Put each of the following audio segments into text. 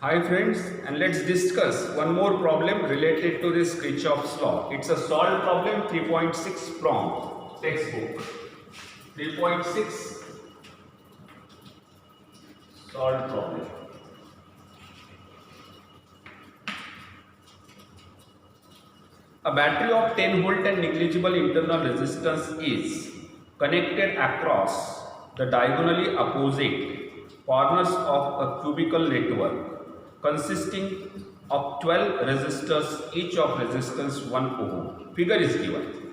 Hi friends, and let's discuss one more problem related to this Kirchhoff's law. It's a solved problem 3.6 from textbook. 3.6 solved problem. A battery of 10 volt and negligible internal resistance is connected across the diagonally opposite corners of a cubical network consisting of 12 resistors, each of resistance 1 ohm. Figure is given.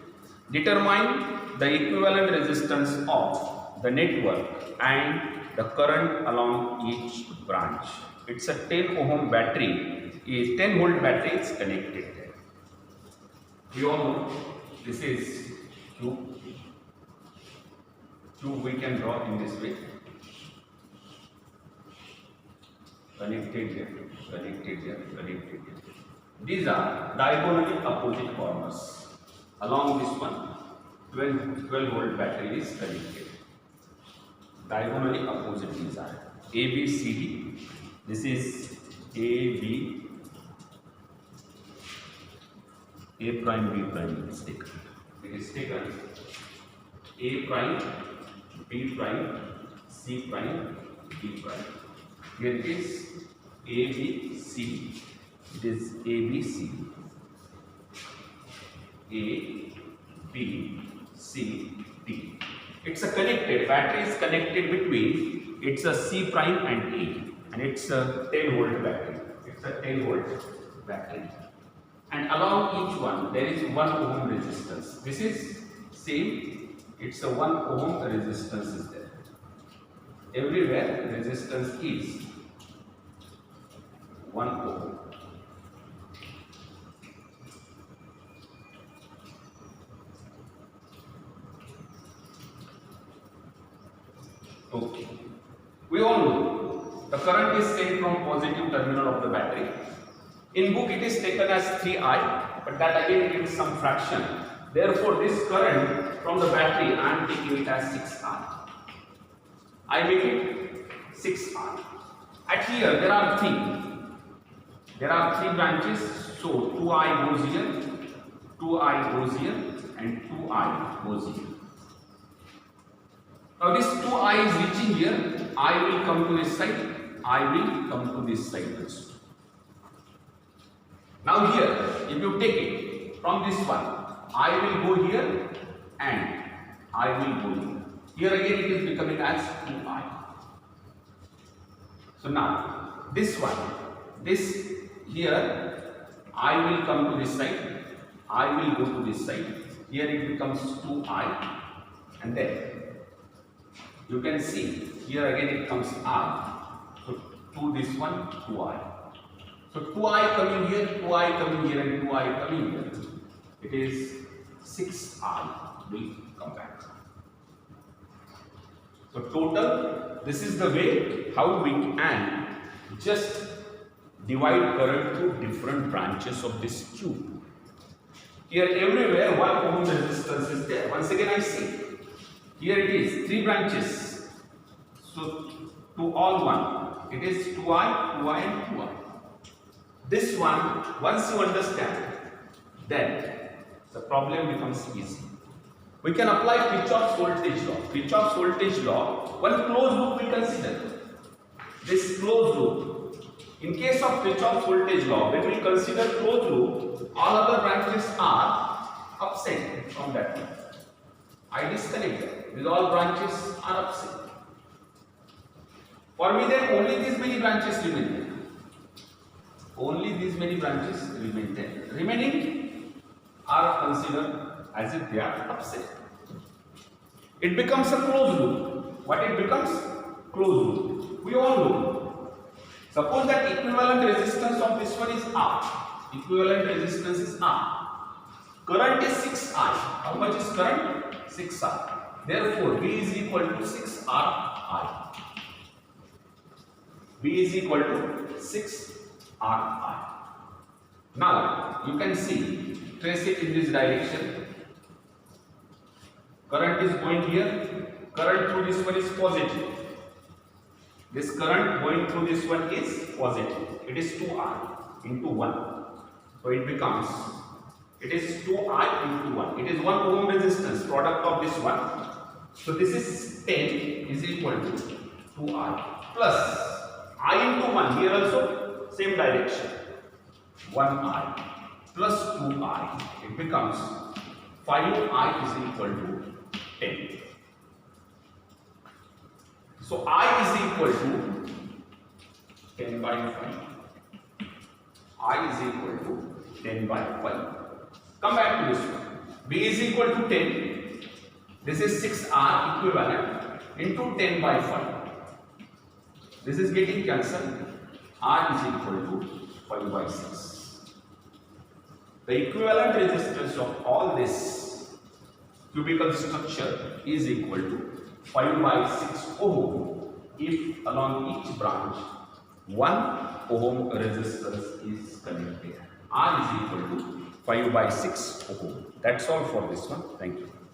Determine the equivalent resistance of the network and the current along each branch. It's a 10 ohm battery, a 10 volt battery is connected there. We all know this is cube. Cube we can draw in this way. Connected here, connected here, connected here. These are diagonally opposite corners. Along this one, 12 volt battery is connected. Diagonally opposite these are A, B, C, D. This is A, B, A prime, B prime is taken. It is taken A prime, B prime, C prime, D prime. Here it is A, B, C. It is A, B, C. A, B, C, D. It's a connected, battery is connected between, it's a C prime and A. And it's a 10 volt battery. It's a 10 volt battery. And along each one there is 1 ohm resistance. This is same, it's a 1 ohm resistance is there. Everywhere resistance is 1 ohm. Okay. We all know the current is sent from positive terminal of the battery. In book it is taken as 3I, but that again it is some fraction. Therefore, this current from the battery I am taking it as 6I. I make it 6I. At here there are three branches. So 2I goes here, 2I goes here, and 2I goes here. Now this 2I is reaching here. I will come to this side. I will come to this side also. Now here, if you take it from this one, I will go here and I will go here. Here again it is becoming as 2I. So now, this one, this here, I will come to this side, I will go to this side. Here it becomes 2I, and then you can see, here again it comes I. So to this one, 2I. So 2I coming here, 2I coming here, and 2I coming here. It is 6I will come back. So total, this is the way how we can just divide current through different branches of this cube. Here everywhere 1 ohm resistance is there. Once again I see. Here it is 3 branches. So to all one, it is 2I, 2I, and 2I. This one, once you understand, then the problem becomes easy. We can apply Kirchhoff's voltage law. Kirchhoff's voltage law, one closed loop we consider. This closed loop. In case of Kirchhoff's voltage law, when we consider closed loop, all other branches are absent from that one. I disconnect them. These all branches are absent. For me then only these many branches remain there. Only these many branches remain there. Remaining are considered as if they are absent. It becomes a closed loop. What it becomes? Closed loop. We all know. Suppose that equivalent resistance of this one is R. Equivalent resistance is R. Current is 6I. How much is current? 6I. Therefore, V is equal to 6RI. V is equal to 6RI. Now, you can see, trace it in this direction. Current is going here. Current through this one is positive. This current going through this one is positive. It is 2I into 1. So it becomes, it is 2I into 1. It is 1 ohm resistance, product of this one. So this is 10 is equal to 2I plus I into 1. Here also same direction. 1I plus 2I. It becomes 5I is equal to 10. So I is equal to 10 by 5. I is equal to 10 by 5. Come back to this one. B is equal to 10. This is 6R equivalent into 10 by 5. This is getting cancelled. R is equal to 5 by 6. The equivalent resistance of all this cubical structure is equal to 5 by 6 ohm if along each branch 1 ohm resistance is connected. R is equal to 5 by 6 ohm. That's all for this one. Thank you.